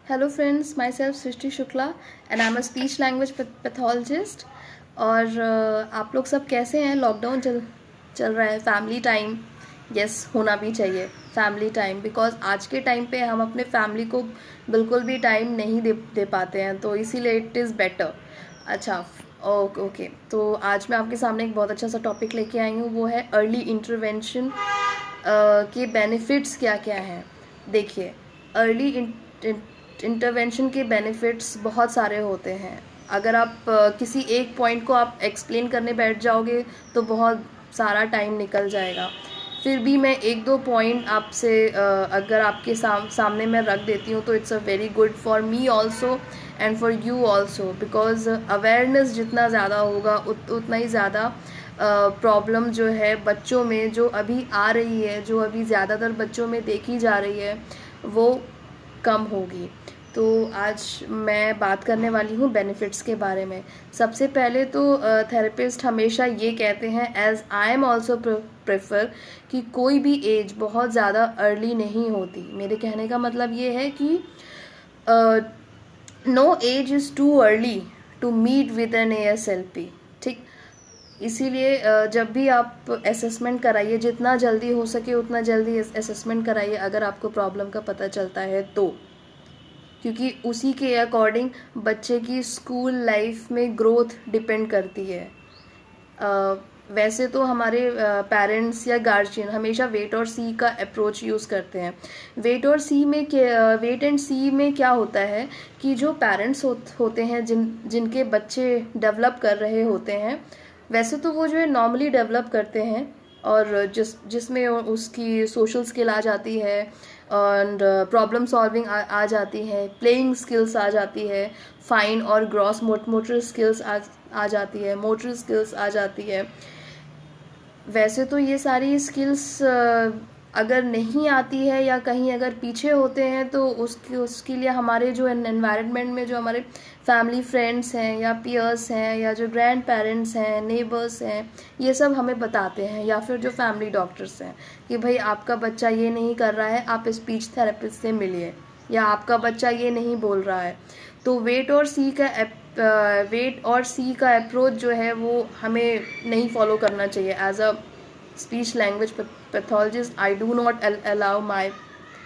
Hello friends, my self Srishti Shukla and I am a speech language pathologist. और आप लोग सब कैसे हैं? लॉकडाउन चल रहा है, फैमिली टाइम यस होना भी चाहिए। फैमिली टाइम बिकॉज आज के टाइम पे हम अपने फैमिली को बिल्कुल भी टाइम नहीं दे पाते हैं, तो इसीलिए इट इज़ बेटर। अच्छा, ओके ओके। तो आज मैं आपके सामने एक बहुत अच्छा सा टॉपिक लेके आई हूँ, वो है अर्ली इंटरवेंशन के बेनिफिट्स क्या क्या हैं। देखिए, अर्ली इंटरवेंशन के बेनिफिट्स बहुत सारे होते हैं। अगर आप किसी एक पॉइंट को आप एक्सप्लेन करने बैठ जाओगे तो बहुत सारा टाइम निकल जाएगा। फिर भी मैं एक दो पॉइंट आपसे अगर आपके सामने मैं रख देती हूँ तो it's a very good for me also and for you also, because awareness जितना ज़्यादा होगा उतना ही ज़्यादा प्रॉब्लम जो है बच्चों में जो अभी आ रही है, जो अभी ज़्यादातर बच्चों में देखी जा रही है, वो कम होगी। तो आज मैं बात करने वाली हूँ बेनिफिट्स के बारे में। सबसे पहले तो थेरेपिस्ट हमेशा ये कहते हैं, as I am also prefer, कि कोई भी एज बहुत ज़्यादा अर्ली नहीं होती। मेरे कहने का मतलब ये है कि no age is too early to meet with an ASLP। ठीक, इसीलिए जब भी आप असेसमेंट कराइए, जितना जल्दी हो सके उतना जल्दी असेसमेंट कराइए अगर आपको प्रॉब्लम का पता चलता है तो, क्योंकि उसी के अकॉर्डिंग बच्चे की स्कूल लाइफ में ग्रोथ डिपेंड करती है। वैसे तो हमारे पेरेंट्स या गार्जियन हमेशा वेट और सी का अप्रोच यूज़ करते हैं। वेट एंड सी में क्या होता है कि जो पेरेंट्स होते हैं जिनके बच्चे डेवलप कर रहे होते हैं, वैसे तो वो जो है नॉर्मली डेवलप करते हैं, और जिसमें उसकी सोशल स्किल आ जाती है और प्रॉब्लम सॉल्विंग आ जाती है, प्लेइंग स्किल्स आ जाती है, फाइन और ग्रॉस मोटर स्किल्स आ जाती है, मोटर स्किल्स आ जाती है। वैसे तो ये सारी स्किल्स अगर नहीं आती है या कहीं अगर पीछे होते हैं तो उसके लिए हमारे जो एनवायरनमेंट में जो हमारे फैमिली फ्रेंड्स हैं या पीयर्स हैं या जो ग्रैंड पेरेंट्स हैं, नेबर्स हैं, ये सब हमें बताते हैं, या फिर जो फैमिली डॉक्टर्स हैं कि भाई आपका बच्चा ये नहीं कर रहा है, आप स्पीच थेरेपिस्ट से मिलिए, या आपका बच्चा ये नहीं बोल रहा है। तो वेट और सी का अप्रोच जो है वो हमें नहीं फॉलो करना चाहिए। As a speech language pathologist I do not allow my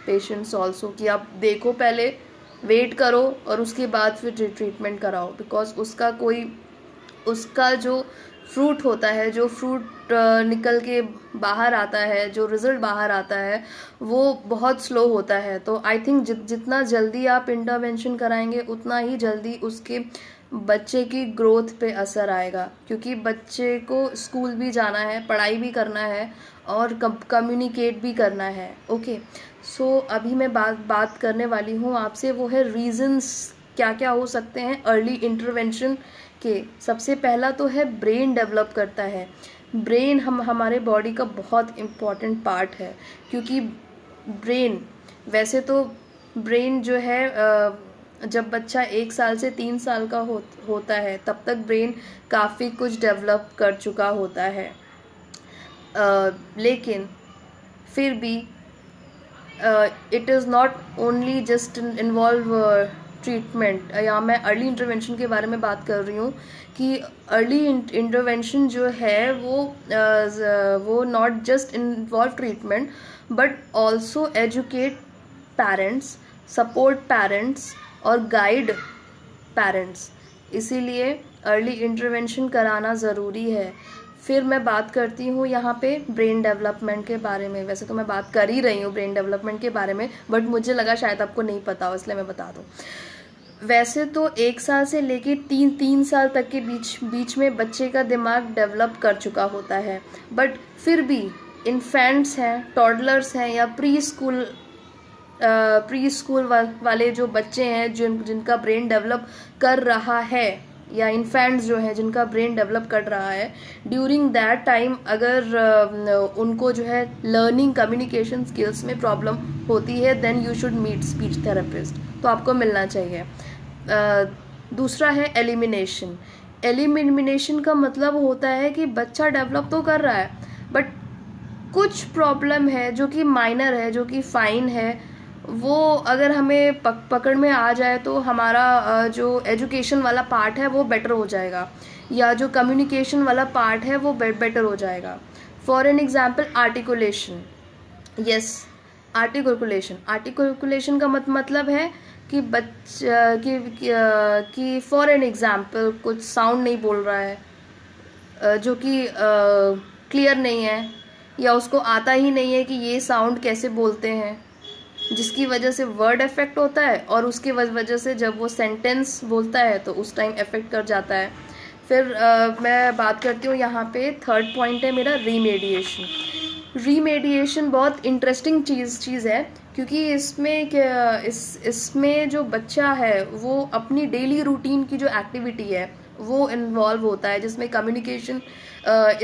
patients also कि आप देखो, पहले वेट करो और उसके बाद फिर ट्रीटमेंट कराओ, बिकॉज उसका जो फ्रूट होता है, जो फ्रूट निकल के बाहर आता है, जो रिजल्ट बाहर आता है, वो बहुत स्लो होता है। तो आई थिंक जितना जल्दी आप इंटरवेंशन कराएंगे उतना ही जल्दी उसके बच्चे की ग्रोथ पे असर आएगा, क्योंकि बच्चे को स्कूल भी जाना है, पढ़ाई भी करना है और कम्युनिकेट भी करना है। ओके, सो अभी मैं बात करने वाली हूँ आपसे, वो है रीजंस क्या क्या हो सकते हैं अर्ली इंटरवेंशन के। सबसे पहला तो है ब्रेन डेवलप करता है। ब्रेन हमारे बॉडी का बहुत इम्पॉर्टेंट पार्ट है, क्योंकि ब्रेन, वैसे तो ब्रेन जो है जब बच्चा 1 साल से 3 साल का होता है तब तक ब्रेन काफ़ी कुछ डेवलप कर चुका होता है, लेकिन फिर भी it is not only just involve treatment. या मैं अर्ली इंटरवेंशन के बारे में बात कर रही हूँ कि अर्ली इंटरवेंशन जो है वो not just involve treatment but also educate parents, support parents और गाइड पेरेंट्स। इसीलिए अर्ली इंटरवेंशन कराना ज़रूरी है। फिर मैं बात करती हूँ यहाँ पे ब्रेन डेवलपमेंट के बारे में। वैसे तो मैं बात कर ही रही हूँ ब्रेन डेवलपमेंट के बारे में, बट मुझे लगा शायद आपको नहीं पता हो, इसलिए मैं बता दूँ। वैसे तो 1 साल से लेके 3 साल तक के बीच में बच्चे का दिमाग डेवलप कर चुका होता है, बट फिर भी इन्फेंट्स हैं, टॉडलर्स हैं या प्री स्कूल वाले जो बच्चे हैं जिनका ब्रेन डेवलप कर रहा है, या इन्फेंट्स जो हैं जिनका ब्रेन डेवलप कर रहा है, ड्यूरिंग दैट टाइम अगर उनको जो है लर्निंग कम्युनिकेशन स्किल्स में प्रॉब्लम होती है, then you should meet speech therapist, तो आपको मिलना चाहिए। दूसरा है एलिमिनेशन। एलिमिनेशन का मतलब होता है कि बच्चा डेवलप तो कर रहा है बट कुछ प्रॉब्लम है जो कि माइनर है, जो कि फाइन है, वो अगर हमें पकड़ में आ जाए तो हमारा जो एजुकेशन वाला पार्ट है वो बेटर हो जाएगा, या जो कम्युनिकेशन वाला पार्ट है वो बेटर हो जाएगा। For an example articulation, yes, articulation का मतलब है कि बच्चा कि फॉर एन एग्जाम्पल कुछ साउंड नहीं बोल रहा है जो कि क्लियर नहीं है, या उसको आता ही नहीं है कि ये साउंड कैसे बोलते हैं, जिसकी वजह से वर्ड इफेक्ट होता है, और उसकी वजह से जब वो सेंटेंस बोलता है तो उस टाइम इफेक्ट कर जाता है। फिर मैं बात करती हूँ यहाँ पे, थर्ड पॉइंट है मेरा रीमेडिएशन। रीमेडिएशन बहुत इंटरेस्टिंग चीज़ है, क्योंकि इसमें जो बच्चा है वो अपनी डेली रूटीन की जो एक्टिविटी है वो इन्वॉल्व होता है, जिसमें कम्युनिकेशन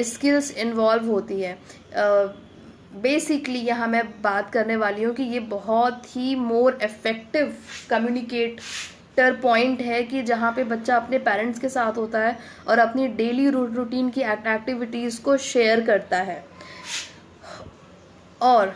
स्किल्स इन्वॉल्व होती है। बेसिकली यहाँ मैं बात करने वाली हूँ कि ये बहुत ही मोर इफेक्टिव कम्युनिकेटर पॉइंट है कि जहाँ पे बच्चा अपने पेरेंट्स के साथ होता है और अपनी डेली रूटीन की एक्टिविटीज़ को शेयर करता है। और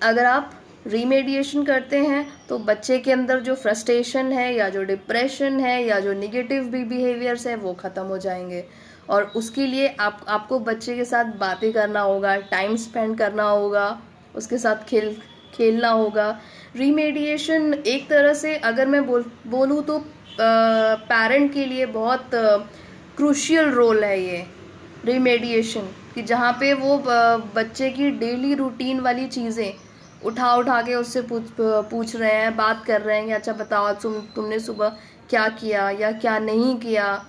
अगर आप रीमेडिएशन करते हैं तो बच्चे के अंदर जो फ्रस्ट्रेशन है, या जो डिप्रेशन है, या जो निगेटिव बिहेवियर्स है वो ख़त्म हो जाएंगे। और उसके लिए आपको बच्चे के साथ बातें करना होगा, टाइम स्पेंड करना होगा, उसके साथ खेलना होगा। रीमेडिएशन एक तरह से अगर मैं बोलूँ तो पेरेंट के लिए बहुत क्रूशियल रोल है ये रीमेडिएशन, कि जहाँ पे वो बच्चे की डेली रूटीन वाली चीज़ें उठा के उससे पूछ रहे हैं, बात कर रहे हैं कि अच्छा बताओ तुमने सुबह क्या किया या क्या नहीं किया,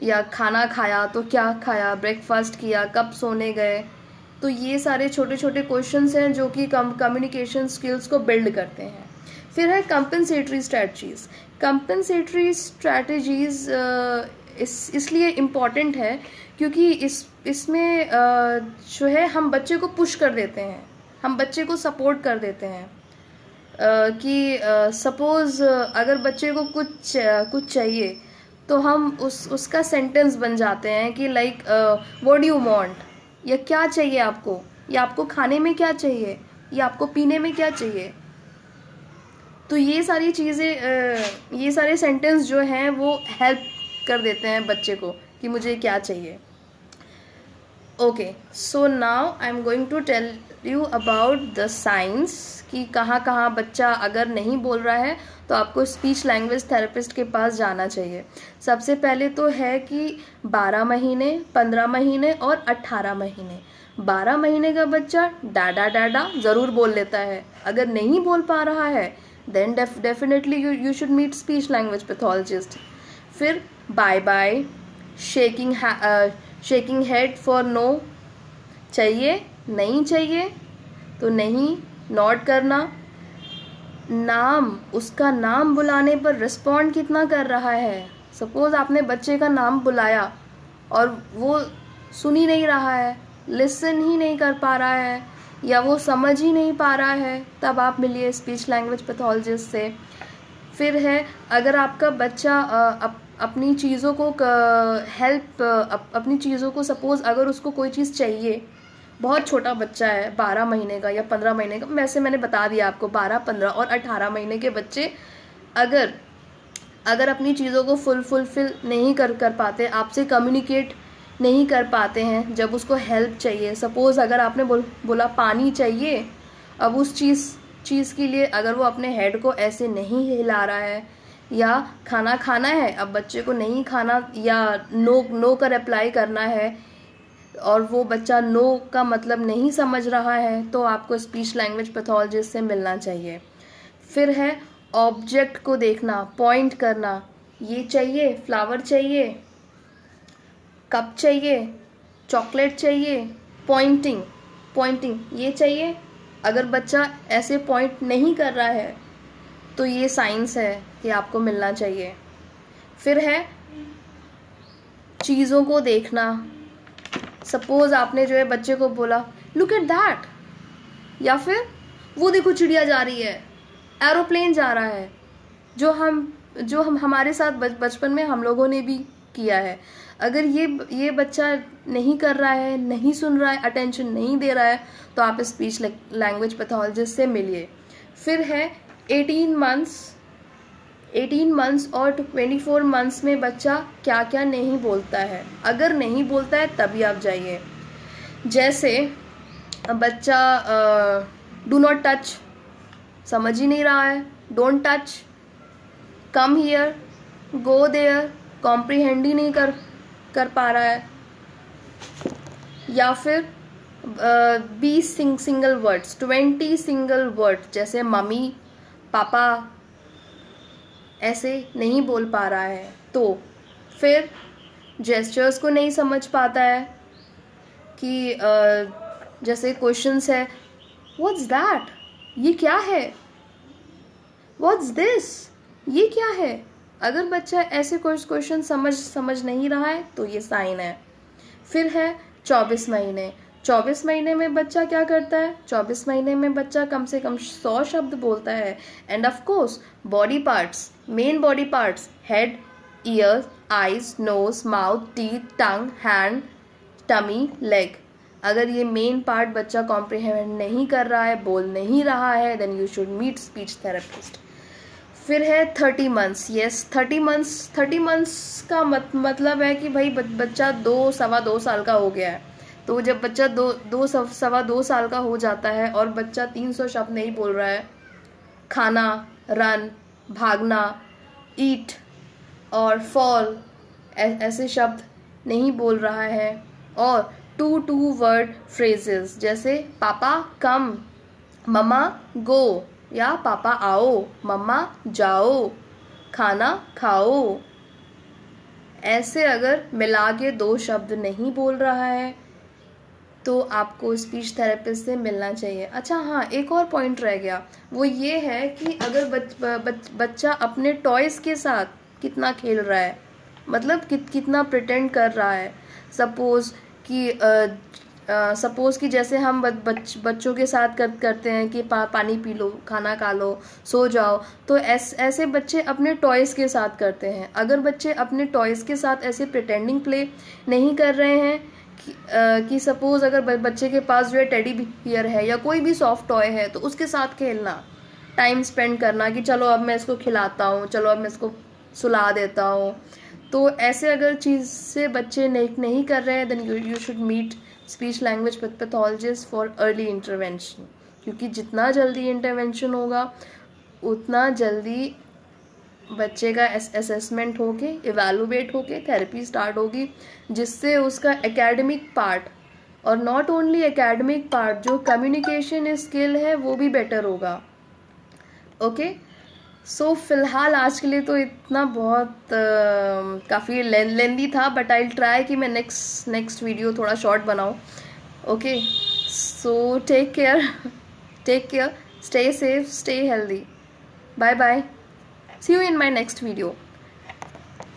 या खाना खाया तो क्या खाया, ब्रेकफास्ट किया, कब सोने गए। तो ये सारे छोटे छोटे क्वेश्चंस हैं जो कि कम्युनिकेशन स्किल्स को बिल्ड करते हैं। फिर है कंपेंसेटरी स्ट्रैटेजीज। कंपेंसेटरी स्ट्रैटेजीज इसलिए इम्पॉर्टेंट है क्योंकि इसमें जो है हम बच्चे को पुश कर देते हैं, हम बच्चे को सपोर्ट कर देते हैं कि सपोज़ अगर बच्चे को कुछ चाहिए तो हम उसका सेंटेंस बन जाते हैं कि like what do you want, या क्या चाहिए आपको, या आपको खाने में क्या चाहिए, या आपको पीने में क्या चाहिए। तो ये सारी चीज़ें, ये सारे सेंटेंस जो हैं वो हेल्प कर देते हैं बच्चे को कि मुझे क्या चाहिए। Okay, so now I am going to tell you about the science कि कहाँ कहाँ बच्चा अगर नहीं बोल रहा है तो आपको स्पीच लैंग्वेज थेरेपिस्ट के पास जाना चाहिए। सबसे पहले तो है कि 12 महीने, 15 महीने और 18 महीने। 12 महीने का बच्चा डाडा डाडा ज़रूर बोल लेता है। अगर नहीं बोल पा रहा है then definitely you should meet speech language pathologist. फिर bye bye, shaking head for no, चाहिए नहीं चाहिए तो नहीं, नॉट करना, नाम, उसका नाम बुलाने पर रिस्पॉन्ड कितना कर रहा है। सपोज़ आपने बच्चे का नाम बुलाया और वो सुन ही नहीं रहा है, लिसन ही नहीं कर पा रहा है, या वो समझ ही नहीं पा रहा है, तब आप मिलिए स्पीच लैंग्वेज पैथोलॉजिस्ट से। फिर है अगर आपका बच्चा अपनी चीज़ों को अपनी चीज़ों को सपोज़ अगर उसको कोई चीज़ चाहिए, बहुत छोटा बच्चा है 12 महीने का या 15 महीने का, वैसे मैंने बता दिया आपको 12, 15 और 18 महीने के बच्चे अगर अपनी चीज़ों को फुलफिल नहीं कर पाते, आपसे कम्युनिकेट नहीं कर पाते हैं जब उसको हेल्प चाहिए। सपोज़ अगर आपने बोला पानी चाहिए, अब उस चीज़ के लिए अगर वो अपने हेड को ऐसे नहीं हिला रहा है, या खाना खाना है, अब बच्चे को नहीं खाना या नो का रिप्लाई करना है और वो बच्चा नो का मतलब नहीं समझ रहा है, तो आपको स्पीच लैंग्वेज पैथोलॉजिस्ट से मिलना चाहिए। फिर है ऑब्जेक्ट को देखना, पॉइंट करना, ये चाहिए, फ्लावर चाहिए, कप चाहिए, चॉकलेट चाहिए, पॉइंटिंग ये चाहिए। अगर बच्चा ऐसे पॉइंट नहीं कर रहा है तो ये साइंस है कि आपको मिलना चाहिए। फिर है चीज़ों को देखना। सपोज़ आपने जो है बच्चे को बोला लुक एट दैट, या फिर वो देखो चिड़िया जा रही है, एरोप्लेन जा रहा है, जो हम हमारे साथ बचपन में हम लोगों ने भी किया है। अगर ये बच्चा नहीं कर रहा है, नहीं सुन रहा है, अटेंशन नहीं दे रहा है, तो आप स्पीच लैंग्वेज पैथोलॉजिस्ट से मिलिए। फिर है 18 मंथ्स और 24 मंथ्स में बच्चा क्या क्या नहीं बोलता है। अगर नहीं बोलता है तभी आप जाइए। जैसे बच्चा डू नॉट टच समझ ही नहीं रहा है, don't touch, come here, go there comprehend ही नहीं कर पा रहा है। या फिर 20 सिंगल वर्ड्स, 20 सिंगल वर्ड जैसे मम्मी, पापा ऐसे नहीं बोल पा रहा है। तो फिर जेस्चर्स को नहीं समझ पाता है कि जैसे क्वेश्चंस है, व्हाट्स दैट, ये क्या है, व्हाट्स दिस, ये क्या है। अगर बच्चा ऐसे क्वेश्चन समझ नहीं रहा है तो ये साइन है। फिर है 24 महीने। 24 महीने में बच्चा क्या करता है? 24 महीने में बच्चा कम से कम 100 शब्द बोलता है। And of course body parts, main body parts, head, ear, eyes, nose, mouth, teeth, tongue, hand, tummy, leg. अगर ये मेन पार्ट बच्चा कॉम्प्रिहेंड नहीं कर रहा है, बोल नहीं रहा है, then you should meet speech therapist. फिर है 30 मंथ्स। यस, 30 मंथ्स का मतलब है कि भाई बच्चा 2-2.25 साल का हो गया है। तो जब बच्चा 2-2.25 साल का हो जाता है और बच्चा 300 शब्द नहीं बोल रहा है, खाना, रन, भागना, ईट और फॉल ऐसे शब्द नहीं बोल रहा है, और 2 वर्ड फ्रेजेस जैसे पापा कम, मम्मा गो, या पापा आओ, मम्मा जाओ, खाना खाओ, ऐसे अगर मिला के 2 शब्द नहीं बोल रहा है तो आपको स्पीच थेरेपिस्ट से मिलना चाहिए। अच्छा हाँ, एक और पॉइंट रह गया, वो ये है कि अगर बच्चा अपने टॉयज़ के साथ कितना खेल रहा है, मतलब कितना प्रिटेंड कर रहा है। सपोज़ कि जैसे हम बच्चों के साथ करते हैं कि पानी पी लो, खाना खा लो, सो जाओ, तो ऐसे बच्चे अपने टॉयज़ के साथ करते हैं। अगर बच्चे अपने टॉयज़ के साथ ऐसे प्रिटेंडिंग प्ले नहीं कर रहे हैं कि सपोज़ अगर बच्चे के पास जो है टेडी बियर है या कोई भी सॉफ्ट टॉय है, तो उसके साथ खेलना, टाइम स्पेंड करना कि चलो अब मैं इसको खिलाता हूँ, चलो अब मैं इसको सुला देता हूँ। तो ऐसे अगर चीज़ से बच्चे नहीं कर रहे हैं, then you should meet speech language pathologist for early intervention. क्योंकि जितना जल्दी इंटरवेंशन होगा उतना जल्दी बच्चे का असेसमेंट होके, इवैल्यूएट होके थेरेपी स्टार्ट होगी, जिससे उसका एकेडमिक पार्ट और नॉट ओनली एकेडमिक पार्ट, जो कम्युनिकेशन स्किल है वो भी बेटर होगा। ओके, सो फिलहाल आज के लिए तो इतना बहुत काफ़ी लेंदी था, बट आई ट्राई कि मैं नेक्स्ट वीडियो थोड़ा शॉर्ट बनाऊँ। Okay, so take care, stay safe, stay healthy. Bye bye. See you in my next video.